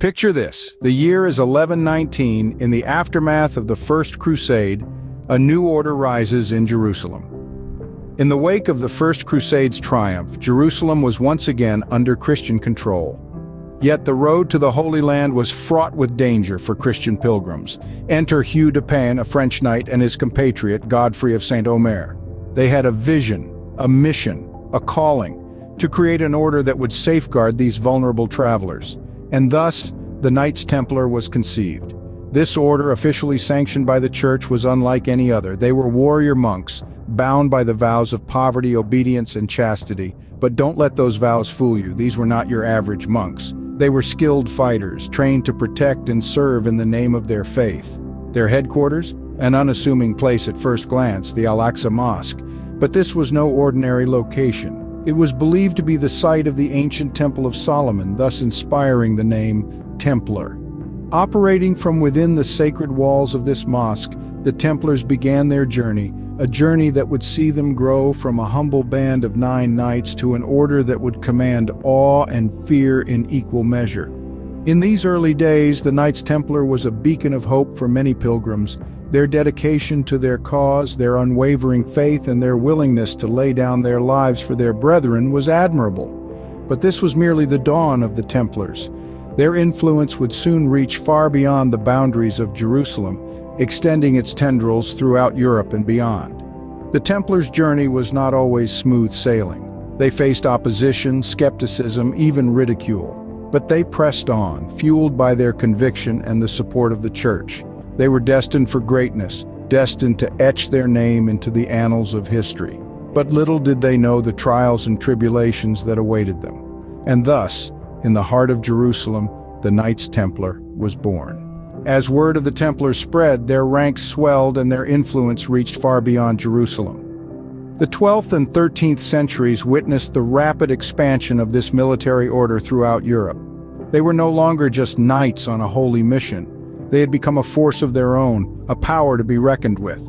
Picture this, the year is 1119. In the aftermath of the First Crusade, a new order rises in Jerusalem. In the wake of the First Crusade's triumph, Jerusalem was once again under Christian control. Yet the road to the Holy Land was fraught with danger for Christian pilgrims. Enter Hugh de Payne, a French knight, and his compatriot, Godfrey of Saint-Omer. They had a vision, a mission, a calling, to create an order that would safeguard these vulnerable travelers. And thus, the Knights Templar was conceived. This order, officially sanctioned by the Church, was unlike any other. They were warrior monks, bound by the vows of poverty, obedience, and chastity. But don't let those vows fool you. These were not your average monks. They were skilled fighters, trained to protect and serve in the name of their faith. Their headquarters? An unassuming place at first glance, the Al-Aqsa Mosque. But this was no ordinary location. It was believed to be the site of the ancient Temple of Solomon, thus inspiring the name Templar. Operating from within the sacred walls of this mosque, the Templars began their journey, a journey that would see them grow from a humble band of 9 knights to an order that would command awe and fear in equal measure. In these early days, the Knights Templar was a beacon of hope for many pilgrims. Their dedication to their cause, their unwavering faith, and their willingness to lay down their lives for their brethren was admirable. But this was merely the dawn of the Templars. Their influence would soon reach far beyond the boundaries of Jerusalem, extending its tendrils throughout Europe and beyond. The Templars' journey was not always smooth sailing. They faced opposition, skepticism, even ridicule. But they pressed on, fueled by their conviction and the support of the Church. They were destined for greatness, destined to etch their name into the annals of history. But little did they know the trials and tribulations that awaited them. And thus, in the heart of Jerusalem, the Knights Templar was born. As word of the Templars spread, their ranks swelled and their influence reached far beyond Jerusalem. The 12th and 13th centuries witnessed the rapid expansion of this military order throughout Europe. They were no longer just knights on a holy mission. They had become a force of their own, a power to be reckoned with.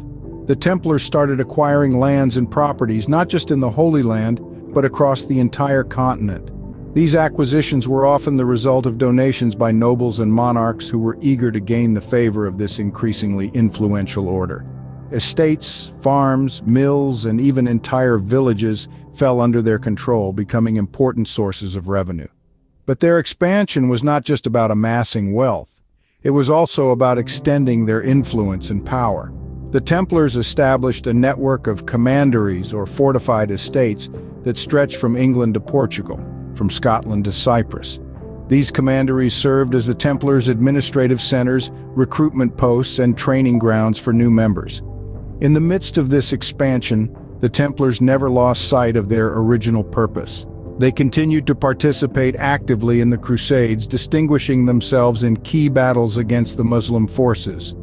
The Templars started acquiring lands and properties, not just in the Holy Land, but across the entire continent. These acquisitions were often the result of donations by nobles and monarchs who were eager to gain the favor of this increasingly influential order. Estates, farms, mills, and even entire villages fell under their control, becoming important sources of revenue. But their expansion was not just about amassing wealth. It was also about extending their influence and power. The Templars established a network of commanderies or fortified estates that stretched from England to Portugal, from Scotland to Cyprus. These commanderies served as the Templars' administrative centers, recruitment posts, and training grounds for new members. In the midst of this expansion, the Templars never lost sight of their original purpose. They continued to participate actively in the Crusades, distinguishing themselves in key battles against the Muslim forces.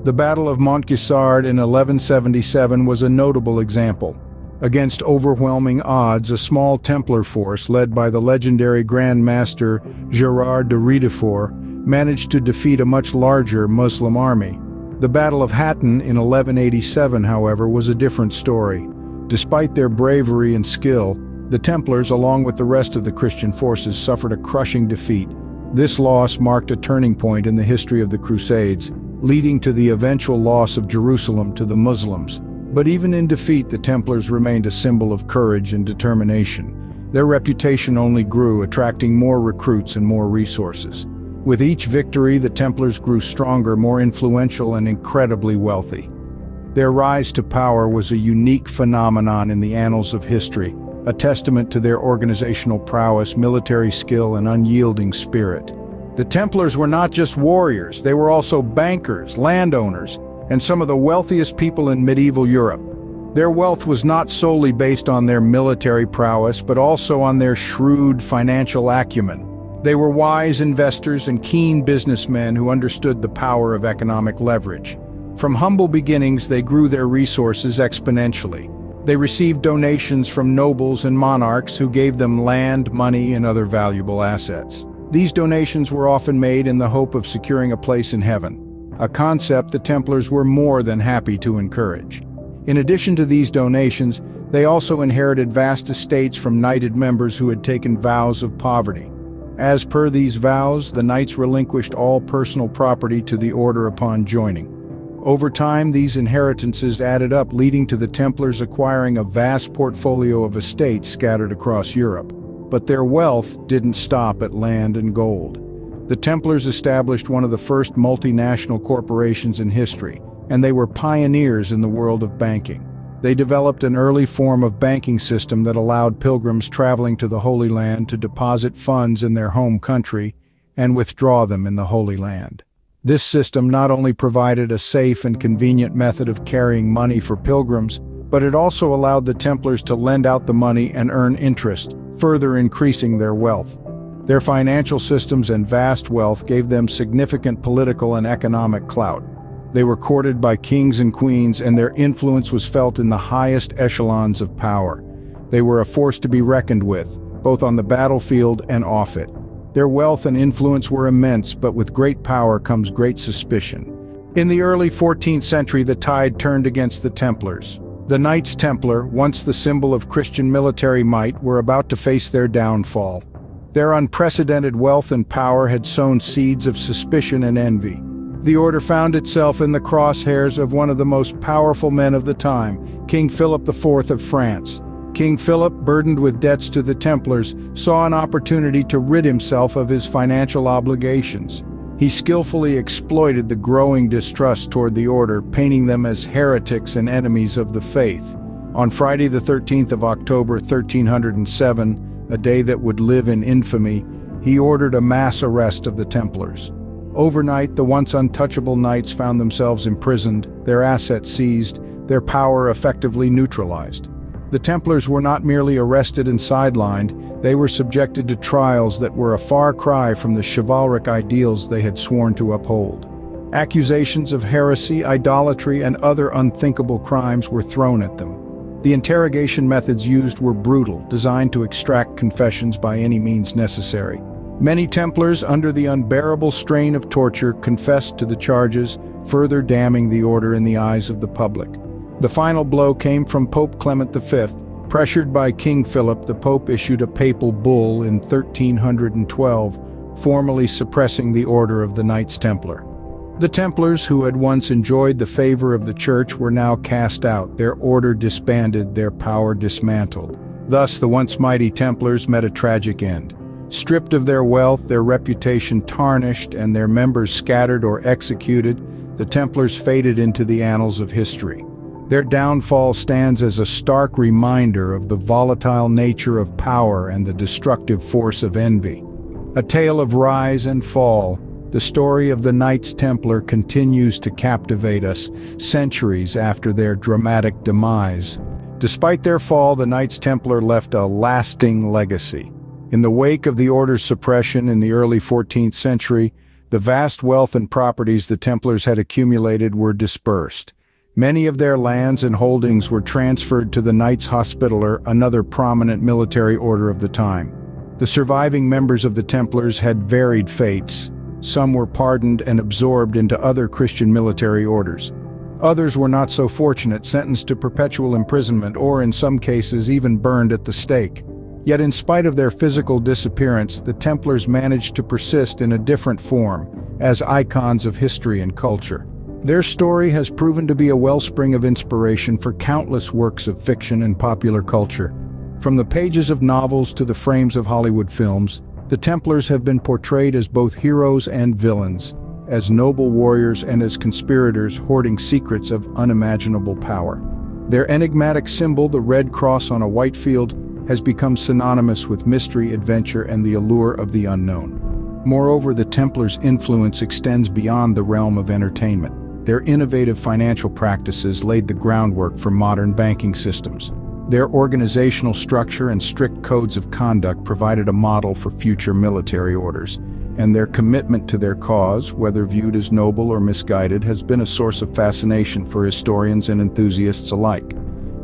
The Battle of Montgisard in 1177 was a notable example. Against overwhelming odds, a small Templar force led by the legendary Grand Master Gerard de Riedefort managed to defeat a much larger Muslim army. The Battle of Hattin in 1187, however, was a different story. Despite their bravery and skill, the Templars, along with the rest of the Christian forces, suffered a crushing defeat. This loss marked a turning point in the history of the Crusades, leading to the eventual loss of Jerusalem to the Muslims. But even in defeat, the Templars remained a symbol of courage and determination. Their reputation only grew, attracting more recruits and more resources. With each victory, the Templars grew stronger, more influential, and incredibly wealthy. Their rise to power was a unique phenomenon in the annals of history, a testament to their organizational prowess, military skill, and unyielding spirit. The Templars were not just warriors, they were also bankers, landowners, and some of the wealthiest people in medieval Europe. Their wealth was not solely based on their military prowess, but also on their shrewd financial acumen. They were wise investors and keen businessmen who understood the power of economic leverage. From humble beginnings, they grew their resources exponentially. They received donations from nobles and monarchs who gave them land, money, and other valuable assets. These donations were often made in the hope of securing a place in heaven, a concept the Templars were more than happy to encourage. In addition to these donations, they also inherited vast estates from knighted members who had taken vows of poverty. As per these vows, the knights relinquished all personal property to the order upon joining. Over time, these inheritances added up, leading to the Templars acquiring a vast portfolio of estates scattered across Europe. But their wealth didn't stop at land and gold. The Templars established one of the first multinational corporations in history, and they were pioneers in the world of banking. They developed an early form of banking system that allowed pilgrims traveling to the Holy Land to deposit funds in their home country and withdraw them in the Holy Land. This system not only provided a safe and convenient method of carrying money for pilgrims, but it also allowed the Templars to lend out the money and earn interest, further increasing their wealth. Their financial systems and vast wealth gave them significant political and economic clout. They were courted by kings and queens, and their influence was felt in the highest echelons of power. They were a force to be reckoned with, both on the battlefield and off it. Their wealth and influence were immense, but with great power comes great suspicion. In the early 14th century, the tide turned against the Templars. The Knights Templar, once the symbol of Christian military might, were about to face their downfall. Their unprecedented wealth and power had sown seeds of suspicion and envy. The order found itself in the crosshairs of one of the most powerful men of the time, King Philip IV of France. King Philip, burdened with debts to the Templars, saw an opportunity to rid himself of his financial obligations. He skillfully exploited the growing distrust toward the order, painting them as heretics and enemies of the faith. On Friday the 13th of October 1307, a day that would live in infamy, he ordered a mass arrest of the Templars. Overnight, the once untouchable knights found themselves imprisoned, their assets seized, their power effectively neutralized. The Templars were not merely arrested and sidelined, they were subjected to trials that were a far cry from the chivalric ideals they had sworn to uphold. Accusations of heresy, idolatry, and other unthinkable crimes were thrown at them. The interrogation methods used were brutal, designed to extract confessions by any means necessary. Many Templars, under the unbearable strain of torture, confessed to the charges, further damning the order in the eyes of the public. The final blow came from Pope Clement V. Pressured by King Philip, the Pope issued a papal bull in 1312, formally suppressing the order of the Knights Templar. The Templars, who had once enjoyed the favor of the Church, were now cast out, their order disbanded, their power dismantled. Thus, the once mighty Templars met a tragic end. Stripped of their wealth, their reputation tarnished, and their members scattered or executed, the Templars faded into the annals of history. Their downfall stands as a stark reminder of the volatile nature of power and the destructive force of envy. A tale of rise and fall, the story of the Knights Templar continues to captivate us centuries after their dramatic demise. Despite their fall, the Knights Templar left a lasting legacy. In the wake of the order's suppression in the early 14th century, the vast wealth and properties the Templars had accumulated were dispersed. Many of their lands and holdings were transferred to the Knights Hospitaller, another prominent military order of the time. The surviving members of the Templars had varied fates. Some were pardoned and absorbed into other Christian military orders. Others were not so fortunate, sentenced to perpetual imprisonment or, in some cases, even burned at the stake. Yet in spite of their physical disappearance, the Templars managed to persist in a different form, as icons of history and culture. Their story has proven to be a wellspring of inspiration for countless works of fiction and popular culture. From the pages of novels to the frames of Hollywood films, the Templars have been portrayed as both heroes and villains, as noble warriors and as conspirators hoarding secrets of unimaginable power. Their enigmatic symbol, the red cross on a white field, has become synonymous with mystery, adventure, and the allure of the unknown. Moreover, the Templars' influence extends beyond the realm of entertainment. Their innovative financial practices laid the groundwork for modern banking systems. Their organizational structure and strict codes of conduct provided a model for future military orders, and their commitment to their cause, whether viewed as noble or misguided, has been a source of fascination for historians and enthusiasts alike.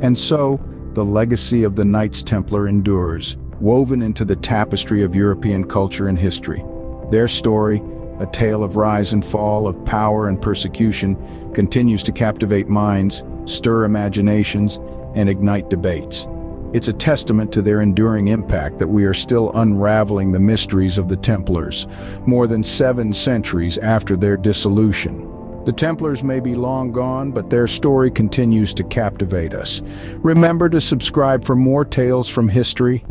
And so, the legacy of the Knights Templar endures, woven into the tapestry of European culture and history. Their story, a tale of rise and fall, of power and persecution, continues to captivate minds, stir imaginations, and ignite debates. It's a testament to their enduring impact that we are still unraveling the mysteries of the Templars, more than 7 centuries after their dissolution. The Templars may be long gone, but their story continues to captivate us. Remember to subscribe for more tales from history